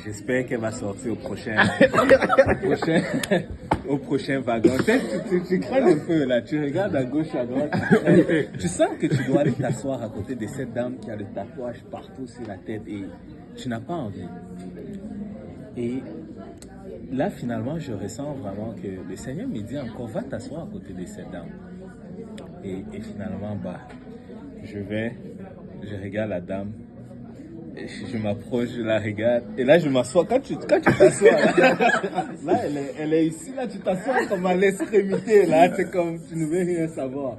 J'espère qu'elle va sortir au prochain, au prochain wagon. Tu crains un peu là, tu regardes à gauche, à droite. Tu sens que tu dois aller t'asseoir à côté de cette dame qui a le tatouage partout sur la tête et tu n'as pas envie. Et là, finalement, je ressens vraiment que le Seigneur me dit encore, va t'asseoir à côté de cette dame. Et finalement, je regarde la dame. Je m'approche, je la regarde, et là je m'assois. Quand tu t'assois, là elle est ici, là tu t'assois comme à l'extrémité, là c'est comme tu ne veux rien savoir.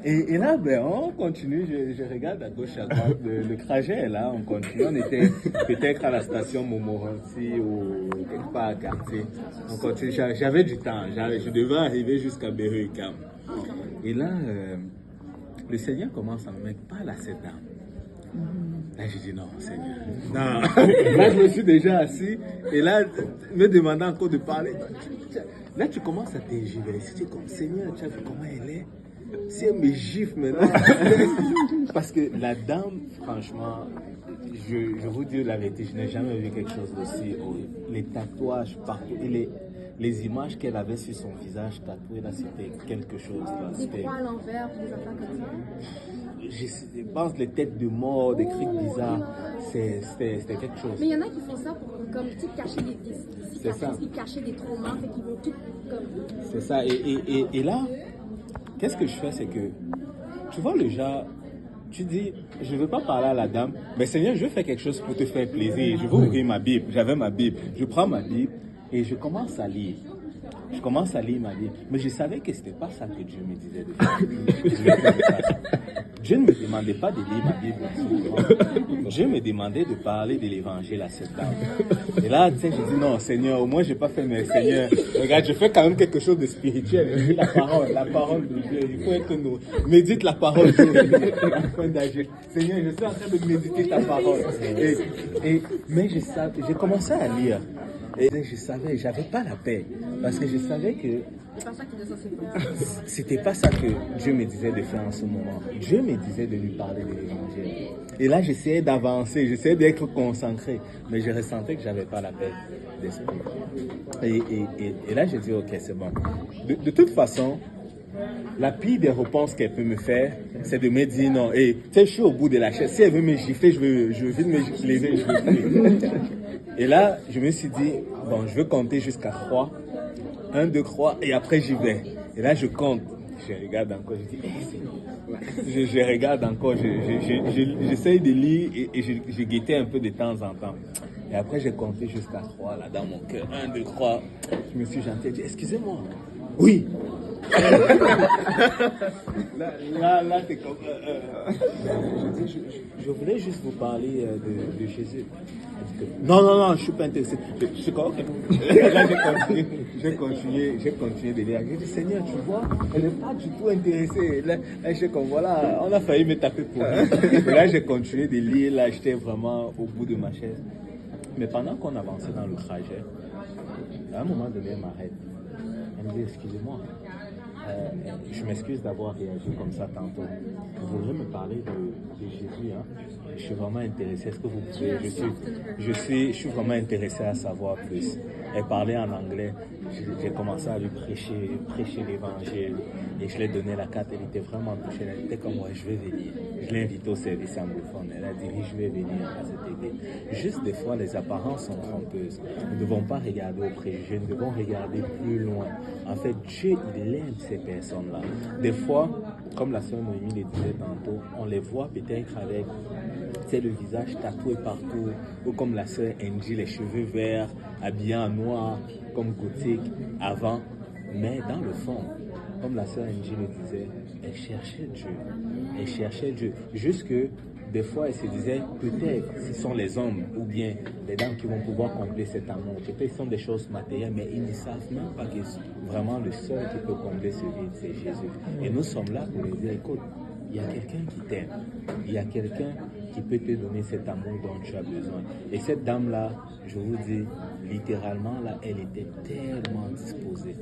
Et là, on continue, je regarde à gauche, à droite, le trajet est là, on continue, on était peut-être à la station Momoransi ou quelque part à Quartier. On continue, j'avais du temps, je devais arriver jusqu'à Berry-UQAM. Et là, le Seigneur commence à me mettre pas à cette dame. Là, j'ai dit non, Seigneur. Non. Là, je me suis déjà assis. Et là, me demandant encore de parler. Là, tu commences à t'égiver. Tu es comme Seigneur, tu as vu comment elle est. Si elle me gifle maintenant. Parce que la dame, franchement, je vous dis la vérité, je n'ai jamais vu quelque chose d'aussi horrible. Les tatouages partout. Et les images qu'elle avait sur son visage tatoué, là, c'était quelque chose. Des croix à l'envers, des affaires comme ça. Je pense les têtes de mort, des trucs bizarres, c'était quelque chose. Mais il y en a qui font ça pour comme cacher des cicatrices, cacher des traumas, fait qu'ils vont tout comme. C'est ça. Et là, qu'est-ce que je fais, c'est que tu vois le genre, tu dis, je ne veux pas parler à la dame, mais Seigneur, je veux faire quelque chose pour te faire plaisir. Je veux ouvrir ma Bible. J'avais ma Bible. Je prends ma Bible et je commence à lire. Je commence à lire ma Bible. Mais je savais que ce n'était pas ça que Dieu me disait de faire. Dieu ne me demandait pas de lire ma Bible. Dieu me demandait de parler de l'évangile à cette dame. Et là, tu sais, je dis non, Seigneur, au moins je n'ai pas fait, mais Seigneur, regarde, je fais quand même quelque chose de spirituel. Je dis la parole de Dieu. Il faut que nous médite la parole de Dieu afin d'agir. Seigneur, je suis en train de méditer ta parole. Mais j'ai commencé à lire. Et je savais, j'avais pas la paix. Parce que je savais que C'est pas ça qui est censé faire. c'était pas ça que Dieu me disait de faire en ce moment. Dieu me disait de lui parler de l'évangile. Et là, j'essayais d'avancer, j'essayais d'être concentré. Mais je ressentais que j'avais pas la paix d'esprit. Et là, j'ai dit, ok, c'est bon. De toute façon, la pire des réponses qu'elle peut me faire, c'est de me dire non. Et tu sais, je suis au bout de la chaise. Si elle veut me gifler, je veux vite me lever. Et là, je me suis dit, bon, je veux compter jusqu'à 3. 1, 2, 3, et après j'y vais. Et là, je compte. Je regarde encore, je dis, je regarde encore, j'essaye de lire et je guettais un peu de temps en temps. Et après, j'ai compté jusqu'à 3, là, dans mon cœur. 1, 2, 3. Je me suis gentil, j'ai dit, excusez-moi. Oui. là t'es comme. Je voulais juste vous parler de Jésus. Non, je suis pas intéressé. Je suis comme, ok. Là, j'ai continué de lire. J'ai dit, Seigneur, tu vois, elle n'est pas du tout intéressée. Là, je suis comme, voilà, on a failli me taper pour rien. Et là, j'ai continué de lire. Là, j'étais vraiment au bout de ma chaise. Mais pendant qu'on avançait dans le trajet, à un moment donné, elle m'arrête. Elle me dit, excusez-moi. Je m'excuse d'avoir réagi comme ça tantôt. Vous voudrez me parler de Jésus, hein? Je suis vraiment intéressé. Est-ce que vous pouvez? Je suis vraiment intéressé à savoir plus. Elle parlait en anglais. J'ai commencé à lui prêcher l'évangile. Et je lui ai donné la carte. Elle était vraiment touchée. Elle était comme moi, je vais venir. Je l'ai invitée au service anglophone. Elle a dit, oui, je vais venir à cette église. Juste des fois, les apparences sont trompeuses. Nous ne devons pas regarder aux préjugés. Nous devons regarder plus loin. En fait, Dieu, il aime ces personnes-là. Des fois, comme la sœur Noémie le disait tantôt, on les voit peut-être avec le visage tatoué partout, ou comme la sœur Angie, les cheveux verts, habillés en noir, comme gothique avant. Mais dans le fond, comme la sœur Angie le disait, elle cherchait Dieu. Elle cherchait Dieu. Jusque des fois, elle se disait, peut-être ce sont les hommes ou bien les dames qui vont pouvoir combler cet amour. Peut-être ce sont des choses matérielles, mais ils ne savent même pas que vraiment le seul qui peut combler ce vide, c'est Jésus. Et nous sommes là pour lui dire, écoute, il y a quelqu'un qui t'aime. Il y a quelqu'un qui peut te donner cet amour dont tu as besoin. Et cette dame-là, je vous dis, littéralement, là, elle était tellement disposée.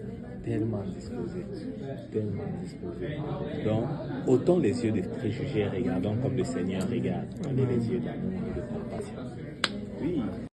Donc, autant les yeux de préjugés regardons comme le Seigneur regarde, les yeux d'amour et de compassion.